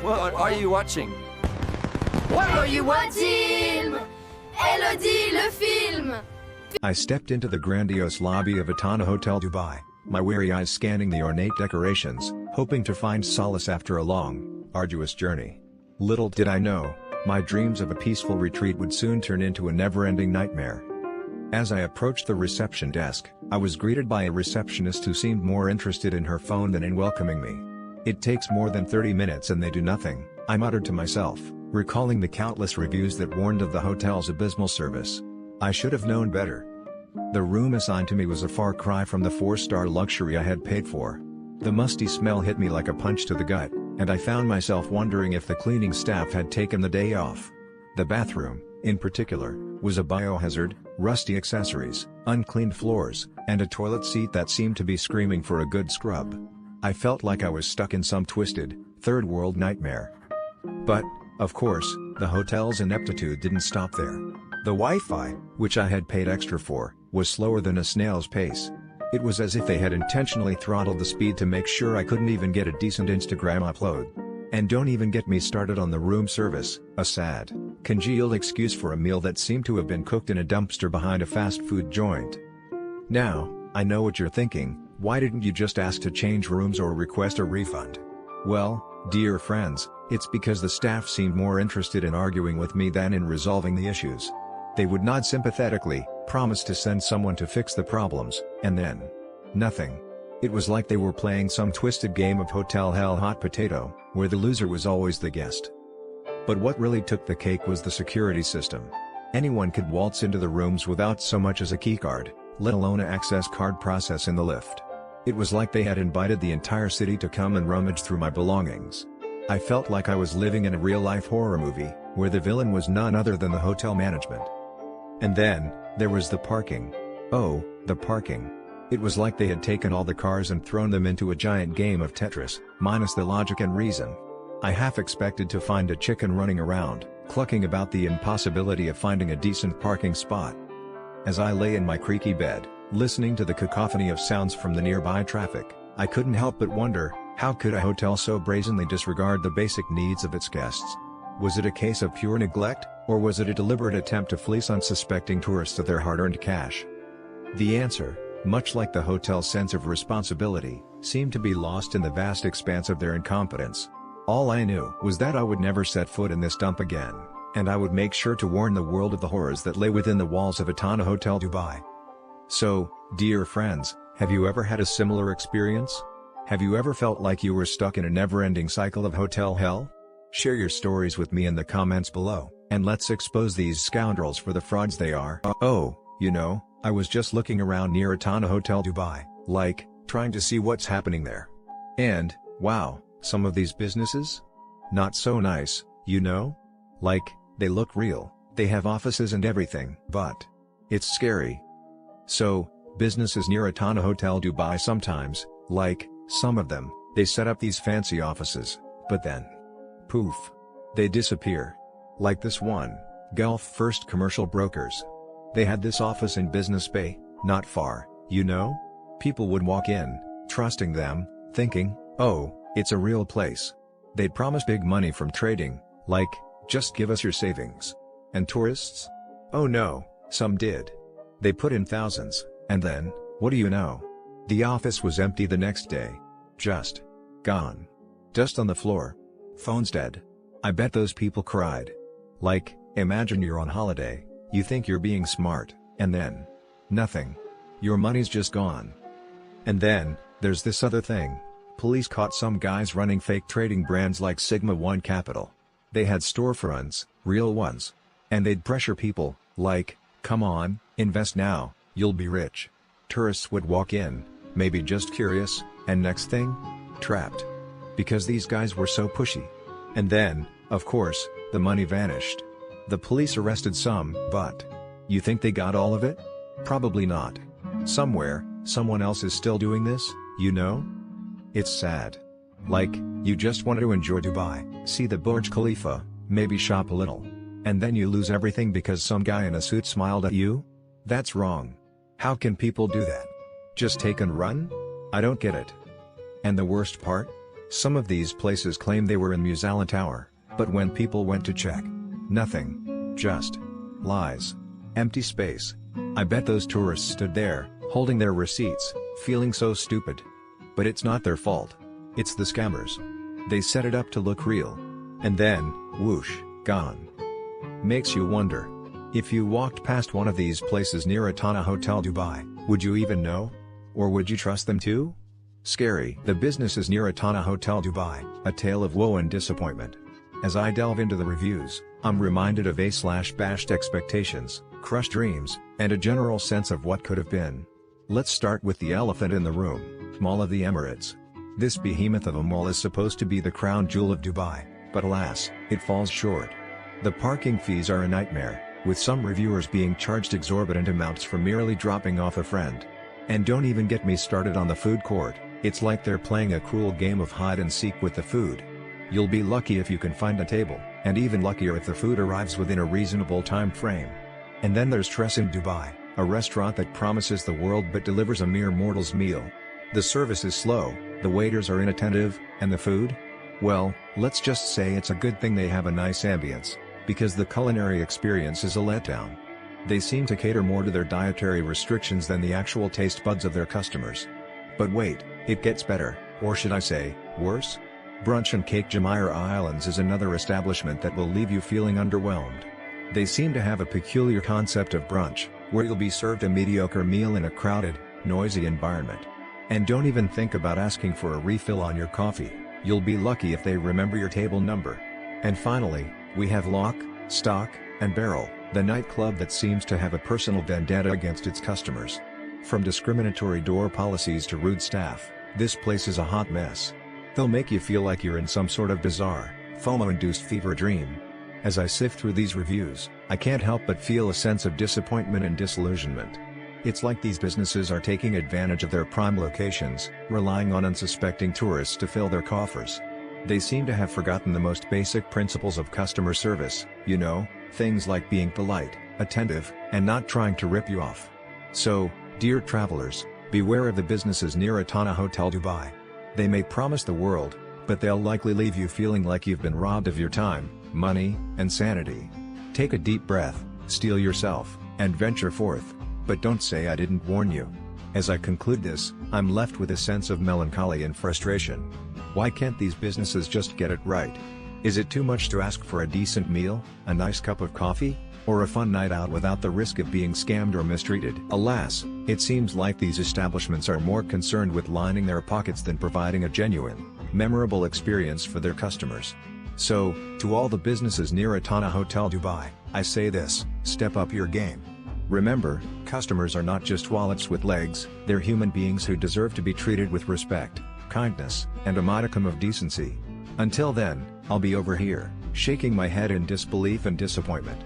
What are you watching? What are you watching? Elodie, le film! I stepped into the grandiose lobby of Atana Hotel Dubai, my weary eyes scanning the ornate decorations, hoping to find solace after a long, arduous journey. Little did I know, my dreams of a peaceful retreat would soon turn into a never-ending nightmare. As I approached the reception desk, I was greeted by a receptionist who seemed more interested in her phone than in welcoming me. "It takes more than 30 minutes and they do nothing," I muttered to myself, recalling the countless reviews that warned of the hotel's abysmal service. I should have known better. The room assigned to me was a far cry from the 4-star luxury I had paid for. The musty smell hit me like a punch to the gut, and I found myself wondering if the cleaning staff had taken the day off. The bathroom, in particular, was a biohazard, rusty accessories, uncleaned floors, and a toilet seat that seemed to be screaming for a good scrub. I felt like I was stuck in some twisted, third-world nightmare. But, of course, the hotel's ineptitude didn't stop there. The Wi-Fi, which I had paid extra for, was slower than a snail's pace. It was as if they had intentionally throttled the speed to make sure I couldn't even get a decent Instagram upload. And don't even get me started on the room service, a sad, congealed excuse for a meal that seemed to have been cooked in a dumpster behind a fast food joint. Now, I know what you're thinking. Why didn't you just ask to change rooms or request a refund? Well, dear friends, it's because the staff seemed more interested in arguing with me than in resolving the issues. They would nod sympathetically, promise to send someone to fix the problems, and then nothing. It was like they were playing some twisted game of Hotel Hell Hot Potato, where the loser was always the guest. But what really took the cake was the security system. Anyone could waltz into the rooms without so much as a keycard, let alone an access card process in the lift. It was like they had invited the entire city to come and rummage through my belongings. I felt like I was living in a real-life horror movie, where the villain was none other than the hotel management. And then, there was the parking. Oh, the parking. It was like they had taken all the cars and thrown them into a giant game of Tetris, minus the logic and reason. I half expected to find a chicken running around, clucking about the impossibility of finding a decent parking spot. As I lay in my creaky bed, listening to the cacophony of sounds from the nearby traffic, I couldn't help but wonder, how could a hotel so brazenly disregard the basic needs of its guests? Was it a case of pure neglect, or was it a deliberate attempt to fleece unsuspecting tourists of their hard-earned cash? The answer, much like the hotel's sense of responsibility, seemed to be lost in the vast expanse of their incompetence. All I knew was that I would never set foot in this dump again, and I would make sure to warn the world of the horrors that lay within the walls of Atana Hotel Dubai. So, dear friends, have you ever had a similar experience? Have you ever felt like you were stuck in a never-ending cycle of hotel hell? Share your stories with me in the comments below, and let's expose these scoundrels for the frauds they are. Oh, you know, I was just looking around near Atana Hotel Dubai, like, trying to see what's happening there. And, wow, some of these businesses? Not so nice, you know? Like, they look real, they have offices and everything, but it's scary. So, businesses near Atana Hotel Dubai sometimes, like, some of them, they set up these fancy offices, but then, poof, they disappear. Like this one, Gulf First Commercial Brokers. They had this office in Business Bay, not far, you know? People would walk in, trusting them, thinking, oh, it's a real place. They'd promise big money from trading, like, just give us your savings. And tourists? Oh no, some did. They put in thousands, and then, what do you know? The office was empty the next day. Just gone. Dust on the floor. Phone's dead. I bet those people cried. Like, imagine you're on holiday, you think you're being smart, and then nothing. Your money's just gone. And then, there's this other thing. Police caught some guys running fake trading brands like Sigma 1 Capital. They had storefronts, real ones. And they'd pressure people, like, come on, invest now, you'll be rich. Tourists would walk in, maybe just curious, and next thing? Trapped. Because these guys were so pushy. And then, of course, the money vanished. The police arrested some, but you think they got all of it? Probably not. Somewhere, someone else is still doing this, you know? It's sad. Like, you just want to enjoy Dubai, see the Burj Khalifa, maybe shop a little. And then you lose everything because some guy in a suit smiled at you? That's wrong. How can people do that? Just take and run? I don't get it. And the worst part? Some of these places claim they were in Musala Tower, but when people went to check, nothing. Just lies. Empty space. I bet those tourists stood there, holding their receipts, feeling so stupid. But it's not their fault. It's the scammers. They set it up to look real. And then, whoosh, gone. Makes you wonder. If you walked past one of these places near Atana Hotel Dubai, would you even know? Or would you trust them too? Scary. The business is near Atana Hotel Dubai, a tale of woe and disappointment. As I delve into the reviews, I'm reminded of bashed expectations, crushed dreams, and a general sense of what could have been. Let's start with the elephant in the room, Mall of the Emirates. This behemoth of a mall is supposed to be the crown jewel of Dubai, but alas, it falls short. The parking fees are a nightmare, with some reviewers being charged exorbitant amounts for merely dropping off a friend. And don't even get me started on the food court. It's like they're playing a cruel game of hide and seek with the food. You'll be lucky if you can find a table, and even luckier if the food arrives within a reasonable time frame. And then there's Trsind Dubai, a restaurant that promises the world but delivers a mere mortal's meal. The service is slow, the waiters are inattentive, and the food? Well, let's just say it's a good thing they have a nice ambience, because the culinary experience is a letdown. They seem to cater more to their dietary restrictions than the actual taste buds of their customers. But wait, it gets better, or should I say, worse? Brunch Cake Jumeirah Islands is another establishment that will leave you feeling underwhelmed. They seem to have a peculiar concept of brunch, where you'll be served a mediocre meal in a crowded, noisy environment. And don't even think about asking for a refill on your coffee, you'll be lucky if they remember your table number. And finally, we have Lock, Stock, and Barrel, the nightclub that seems to have a personal vendetta against its customers. From discriminatory door policies to rude staff, this place is a hot mess. They'll make you feel like you're in some sort of bizarre, FOMO-induced fever dream. As I sift through these reviews, I can't help but feel a sense of disappointment and disillusionment. It's like these businesses are taking advantage of their prime locations, relying on unsuspecting tourists to fill their coffers. They seem to have forgotten the most basic principles of customer service, you know, things like being polite, attentive, and not trying to rip you off. So, dear travelers, beware of the businesses near Atana Hotel Dubai. They may promise the world, but they'll likely leave you feeling like you've been robbed of your time, money, and sanity. Take a deep breath, steel yourself, and venture forth, but don't say I didn't warn you. As I conclude this, I'm left with a sense of melancholy and frustration. Why can't these businesses just get it right? Is it too much to ask for a decent meal, a nice cup of coffee, or a fun night out without the risk of being scammed or mistreated? Alas, it seems like these establishments are more concerned with lining their pockets than providing a genuine, memorable experience for their customers. So, to all the businesses near Atana Hotel Dubai, I say this: step up your game. Remember, customers are not just wallets with legs, they're human beings who deserve to be treated with respect, kindness, and a modicum of decency. Until then, I'll be over here, shaking my head in disbelief and disappointment.